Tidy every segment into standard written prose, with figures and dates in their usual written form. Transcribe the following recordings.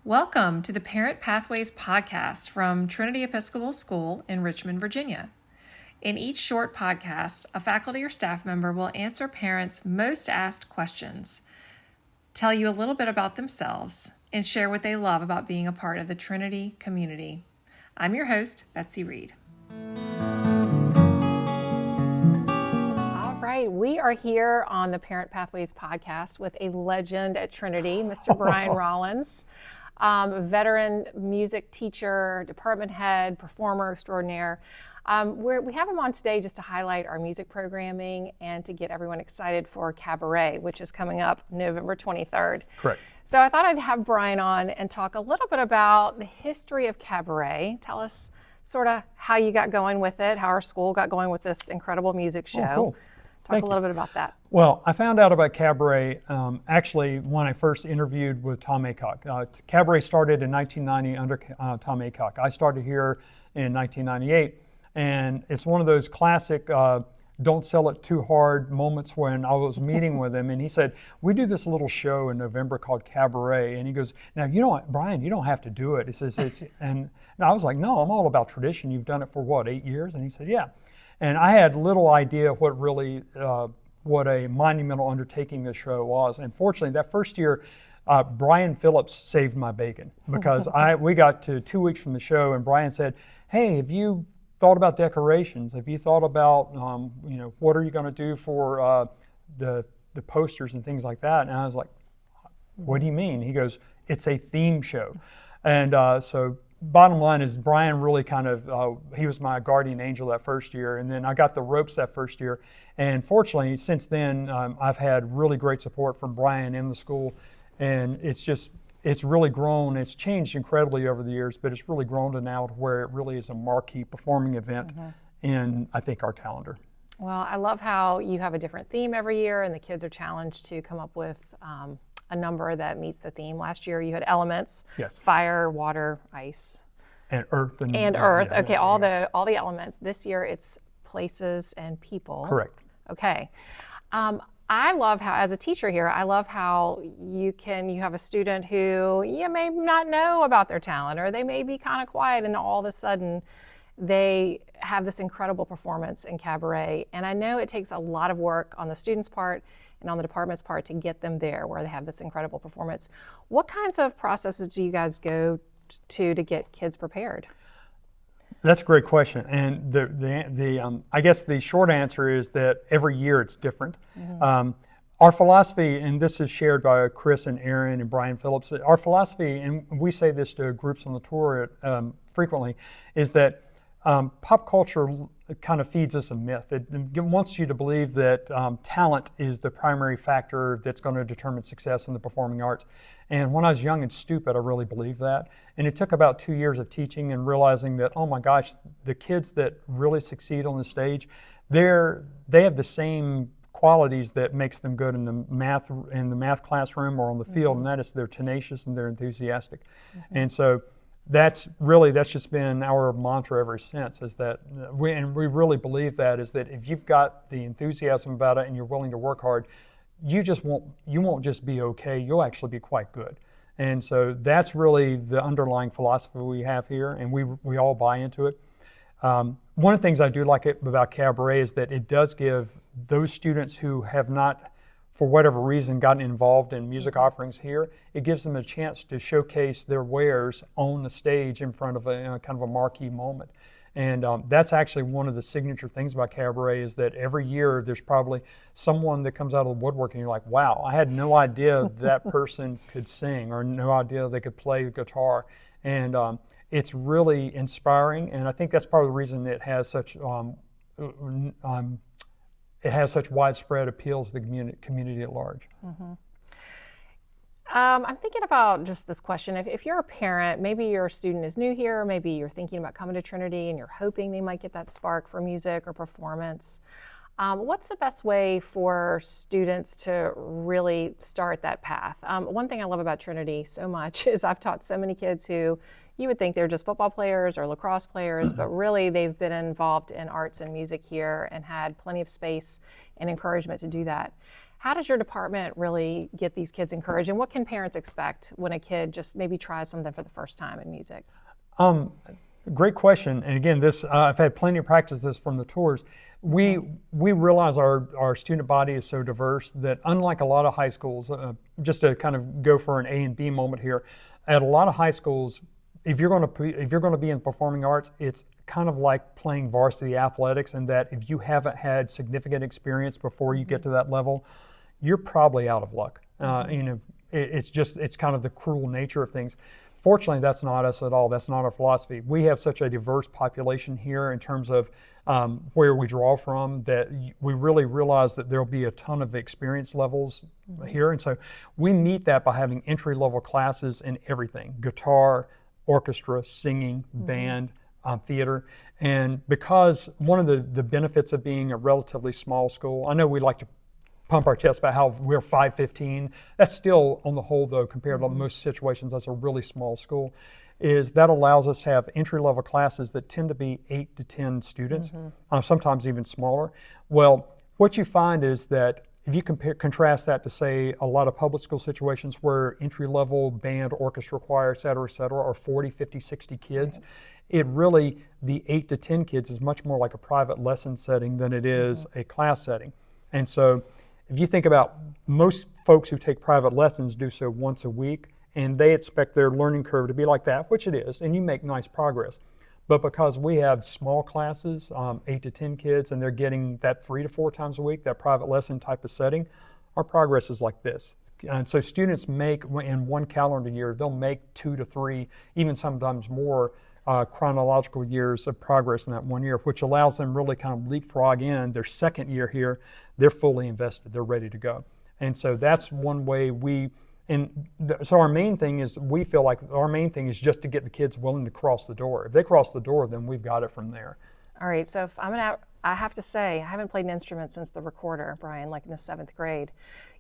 Welcome to the Parent Pathways podcast from Trinity Episcopal School in Richmond, Virginia. In each short podcast, a faculty or staff member will answer parents' most asked questions, tell you a little bit about themselves, and share what they love about being a part of the Trinity community. I'm your host, Betsy Reid. All right, we are here on the Parent Pathways podcast with a legend at Trinity, Mr. Brian Rollins. Veteran music teacher, department head, performer extraordinaire. We have him on today just to highlight our music programming and to get everyone excited for Cabaret, which is coming up November 23rd. Correct. So I thought I'd have Brian on and talk a little bit about the history of Cabaret. Tell us sort of how you got going with it, how our school got going with this incredible music show. Oh, cool. Talk a little bit about that. Well, I found out about Cabaret actually when I first interviewed with Tom Aycock. Cabaret started in 1990 under Tom Aycock. I started here in 1998, and it's one of those classic don't sell it too hard moments when I was meeting with him, and he said, we do this little show in November called Cabaret, and he goes, now, you know what, Brian, you don't have to do it. He says, and I was like, no, I'm all about tradition. You've done it for what, 8 years? And he said, yeah. And I had little idea what a monumental undertaking this show was. And fortunately, that first year, Brian Phillips saved my bacon because we got to 2 weeks from the show, and Brian said, hey, have you thought about decorations? Have you thought about, what are you going to do for the posters and things like that? And I was like, what do you mean? He goes, it's a theme show. And so bottom line is Brian really kind of, he was my guardian angel that first year, and then I got the ropes that first year. And fortunately, since then, I've had really great support from Brian in the school, and it's really grown. It's changed incredibly over the years, but it's really grown to now to where it really is a marquee performing event in, I think, our calendar. Well, I love how you have a different theme every year, and the kids are challenged to come up with a number that meets the theme. Last year you had elements, yes. Fire, water, ice. And earth. And earth, okay, all the elements. This year it's places and people. Correct. Okay. I love how, as a teacher here, I love how you have a student who you may not know about their talent, or they may be kind of quiet, and all of a sudden they have this incredible performance in Cabaret. And I know it takes a lot of work on the students' part and on the department's part to get them there where they have this incredible performance. What kinds of processes do you guys go to get kids prepared? That's a great question, and I guess the short answer is that every year it's different. Our philosophy, and this is shared by Chris and Aaron and Brian Phillips, our philosophy, and we say this to groups on the tour frequently, is that pop culture kind of feeds us a myth. It wants you to believe that talent is the primary factor that's going to determine success in the performing arts. And when I was young and stupid, I really believed that. And it took about 2 years of teaching and realizing that, oh my gosh, the kids that really succeed on the stage, they have the same qualities that makes them good in the math classroom or on the field, and that is they're tenacious and they're enthusiastic. And so that's just been our mantra ever since, is that we really believe that, is that if you've got the enthusiasm about it and you're willing to work hard, you won't just be okay, you'll actually be quite good. And so that's really the underlying philosophy we have here, and we all buy into it. One of the things I do like about Cabaret is that it does give those students who have not, for whatever reason, gotten involved in music offerings here, it gives them a chance to showcase their wares on the stage in front of a kind of a marquee moment. And that's actually one of the signature things about Cabaret, is that every year there's probably someone that comes out of the woodwork and you're like, wow, I had no idea that person could sing, or no idea they could play the guitar. And it's really inspiring, and I think that's part of the reason it has such widespread appeal to the community at large. I'm thinking about just this question. If you're a parent, maybe your student is new here, maybe you're thinking about coming to Trinity and you're hoping they might get that spark for music or performance. What's the best way for students to really start that path? One thing I love about Trinity so much is I've taught so many kids who you would think they're just football players or lacrosse players, but really they've been involved in arts and music here and had plenty of space and encouragement to do that. How does your department really get these kids encouraged, and what can parents expect when a kid just maybe tries something for the first time in music? Great question. And again, this I've had plenty of practice this from the tours. We realize our student body is so diverse that unlike a lot of high schools, just to kind of go for an A and B moment here, at a lot of high schools, if you're going to be in performing arts, it's kind of like playing varsity athletics, in that if you haven't had significant experience before you get to that level, you're probably out of luck. It's kind of the cruel nature of things. Fortunately, that's not us at all. That's not our philosophy. We have such a diverse population here in terms of where we draw from, that we really realize that there'll be a ton of experience levels here. And so we meet that by having entry-level classes in everything: guitar, orchestra, singing, band, theater. And because one of the benefits of being a relatively small school, I know we like to pump our chest about how we're 515. That's still, on the whole, though, compared to most situations, that's a really small school, is that allows us to have entry-level classes that tend to be 8 to 10 students, sometimes even smaller. Well, what you find is that if you contrast that to, say, a lot of public school situations where entry-level band, orchestra, choir, et cetera, are 40, 50, 60 kids, it really, the 8 to 10 kids is much more like a private lesson setting than it is a class setting. And so if you think about most folks who take private lessons do so once a week, and they expect their learning curve to be like that, which it is, and you make nice progress. But because we have small classes, 8 to 10 kids, and they're getting that 3 to 4 times a week, that private lesson type of setting, our progress is like this. And so students make, in one calendar year, they'll make 2 to 3, even sometimes more, chronological years of progress in that one year, which allows them really kind of leapfrog in their second year here. They're fully invested, they're ready to go. And so that's one way so our main thing is, we feel like our main thing is just to get the kids willing to cross the door. If they cross the door, then we've got it from there. All right, so if I have to say, I haven't played an instrument since the recorder, Brian, like in the 7th grade.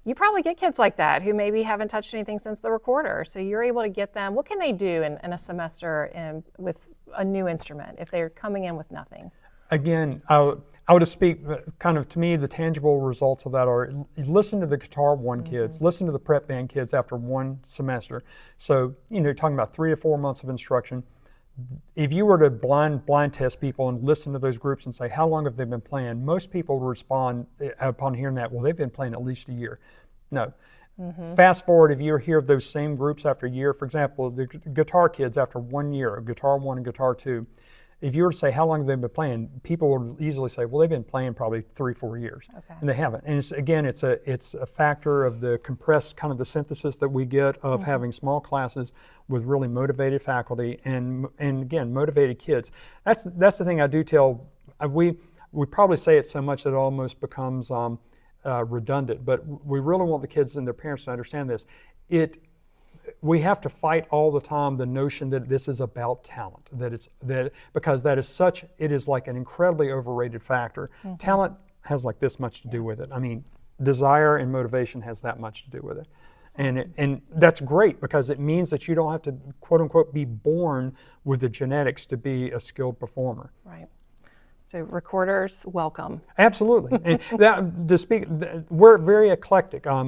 You probably get kids like that who maybe haven't touched anything since the recorder. So you're able to get them, what can they do in a semester with a new instrument if they're coming in with nothing? Again, I would speak kind of, to me, the tangible results of that are, listen to the Guitar 1 kids, listen to the prep band kids after one semester. So, you're talking about 3 to 4 months of instruction. If you were to blind test people and listen to those groups and say, how long have they been playing? Most people would respond upon hearing that, well, they've been playing at least a year. No. Fast forward, if you hear those same groups after a year, for example, the guitar kids after 1 year, Guitar 1 and Guitar 2, if you were to say how long have they been playing, people would easily say, well, they've been playing probably 3, 4 years. And they haven't. And it's a factor of the compressed kind of the synthesis that we get of having small classes with really motivated faculty and again, motivated kids. That's the thing I do tell. We probably say it so much that it almost becomes redundant, but we really want the kids and their parents to understand this. We have to fight all the time the notion that this is about talent, because it is like an incredibly overrated factor. Talent has like this much to do with it. I mean, desire and motivation has that much to do with it. And that's great, because it means that you don't have to, quote unquote, be born with the genetics to be a skilled performer. Right. So recorders, welcome. Absolutely. And we're very eclectic. I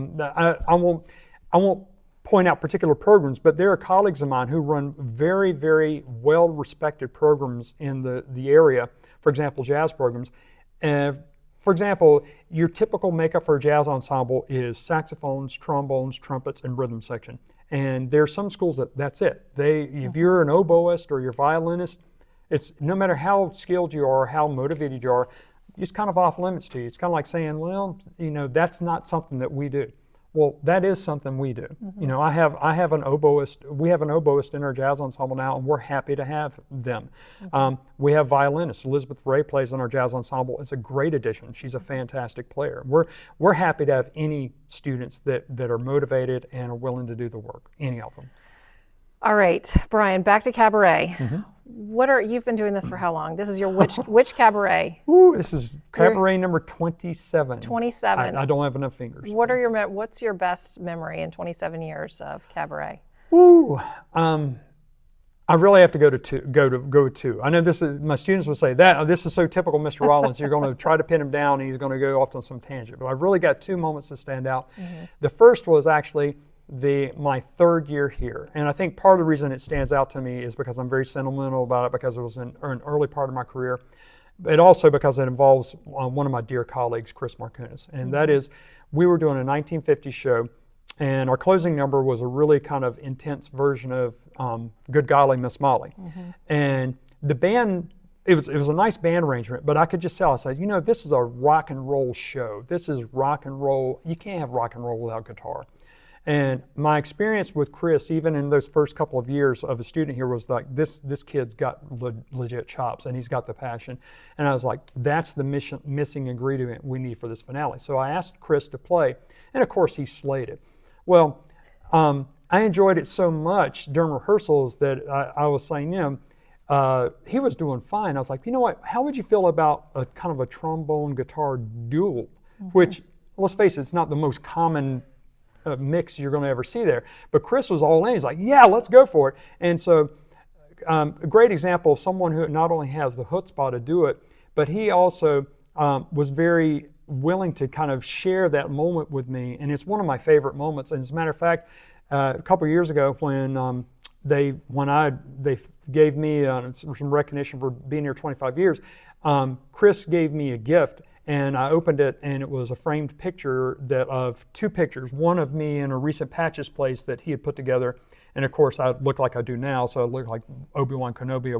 won't point out particular programs, but there are colleagues of mine who run very, very well-respected programs in the area. For example, jazz programs. For example, your typical makeup for a jazz ensemble is saxophones, trombones, trumpets, and rhythm section. And there are some schools that's it. If you're an oboist or you're a violinist, it's no matter how skilled you are, how motivated you are, it's kind of off limits to you. It's kind of like saying, well, that's not something that we do. Well, that is something we do. I have an oboist. We have an oboist in our jazz ensemble now, and we're happy to have them. We have violinists. Elizabeth Ray plays in our jazz ensemble. It's a great addition. She's a fantastic player. We're happy to have any students that are motivated and are willing to do the work. Any of them. All right, Brian. Back to Cabaret. You've been doing this for how long? This is your which Cabaret? Ooh, this is Cabaret number 27. 27. I don't have enough fingers. What's your best memory in 27 years of Cabaret? Ooh, I really have to go to two. I know this is, my students would say that this is so typical Mr. Rollins. You're going to try to pin him down and he's going to go off on some tangent. But I've really got two moments that stand out. The first was actually my third year here. And I think part of the reason it stands out to me is because I'm very sentimental about it, because it was an early part of my career, but also because it involves one of my dear colleagues, Chris Markunis. And that is, we were doing a 1950s show, and our closing number was a really kind of intense version of Good Golly, Miss Molly. And the band, it was a nice band arrangement, but I could just tell, I said, this is a rock and roll show. This is rock and roll. You can't have rock and roll without guitar. And my experience with Chris, even in those first couple of years of a student here, was like, this kid's got legit chops and he's got the passion. And I was like, that's the missing ingredient we need for this finale. So I asked Chris to play, and of course he slayed it. Well, I enjoyed it so much during rehearsals that I was saying, he was doing fine. I was like, you know what, how would you feel about a kind of a trombone guitar duel, which, let's face it, it's not the most common mix you're going to ever see there. But Chris was all in. He's like, yeah, let's go for it. And so a great example of someone who not only has the chutzpah to do it, but he also was very willing to kind of share that moment with me. And it's one of my favorite moments. And as a matter of fact, a couple of years ago when they gave me some recognition for being here 25 years, Chris gave me a gift. And I opened it, and it was a framed picture of two pictures, one of me in a recent Patches place that he had put together. And of course, I looked like I do now, so I looked like Obi-Wan Kenobi,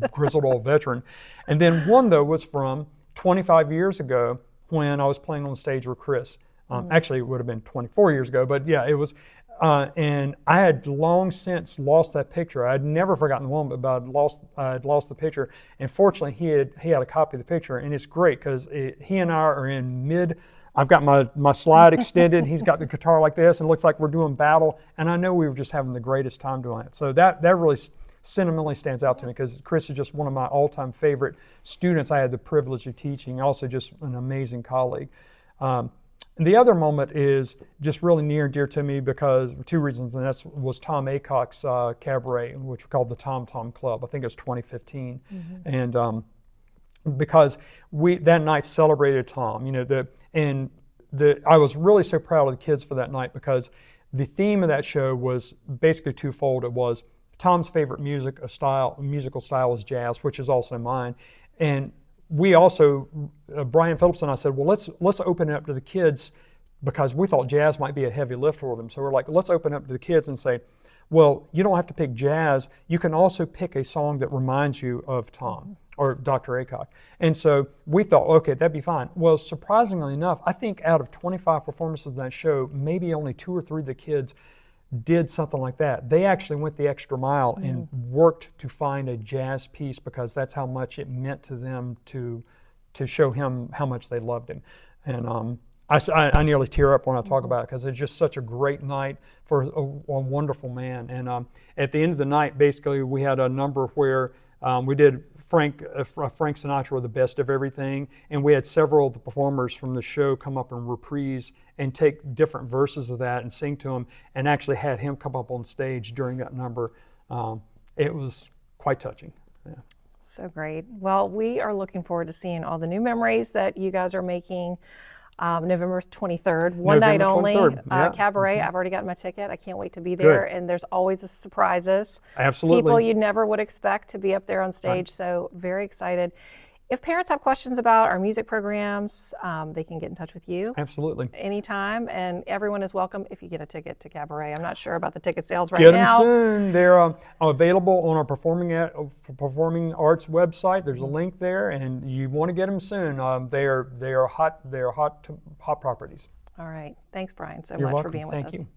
a grizzled old veteran. And then one, though, was from 25 years ago when I was playing on stage with Chris. Actually, it would have been 24 years ago, but yeah, it was. And I had long since lost that picture. I had never forgotten the moment, but I had lost the picture. And fortunately, he had a copy of the picture, and it's great because he and I are in mid. I've got my slide extended. He's got the guitar like this, and it looks like we're doing battle. And I know we were just having the greatest time doing it. So that really sentimentally stands out to me, because Chris is just one of my all-time favorite students I had the privilege of teaching. Also, just an amazing colleague. And the other moment is just really near and dear to me because for two reasons, and that was Tom Aycock's Cabaret, which we called the Tom Tom Club. I think it was 2015, and because we that night celebrated Tom. I was really so proud of the kids for that night, because the theme of that show was basically twofold. It was Tom's favorite musical style is jazz, which is also mine, and we also, Brian Phillips and I said, well, let's open it up to the kids, because we thought jazz might be a heavy lift for them. So we're like, let's open it up to the kids and say, well, you don't have to pick jazz. You can also pick a song that reminds you of Tom or Dr. Aycock. And so we thought, okay, that'd be fine. Well, surprisingly enough, I think out of 25 performances in that show, maybe only 2 or 3 of the kids did something like that. They actually went the extra mile and worked to find a jazz piece, because that's how much it meant to them to show him how much they loved him. And I nearly tear up when I talk about it, because it's just such a great night for a wonderful man. And at the end of the night, basically, we had a number where we did Frank Sinatra, The Best of Everything, and we had several of the performers from the show come up and reprise and take different verses of that and sing to him, and actually had him come up on stage during that number. It was quite touching. Yeah. So great. Well, we are looking forward to seeing all the new memories that you guys are making. November 23rd, one night only, Cabaret. I've already got my ticket. I can't wait to be there. Good. And there's always surprises. Absolutely. People you never would expect to be up there on stage. Right. So very excited. If parents have questions about our music programs, they can get in touch with you. Absolutely. Anytime. And everyone is welcome if you get a ticket to Cabaret. I'm not sure about the ticket sales right now. Get them soon. They're available on our Performing Arts website. There's a link there, and you want to get them soon. They are hot properties. All right. Thanks, Brian, so You're much welcome. for being with us. Thank you.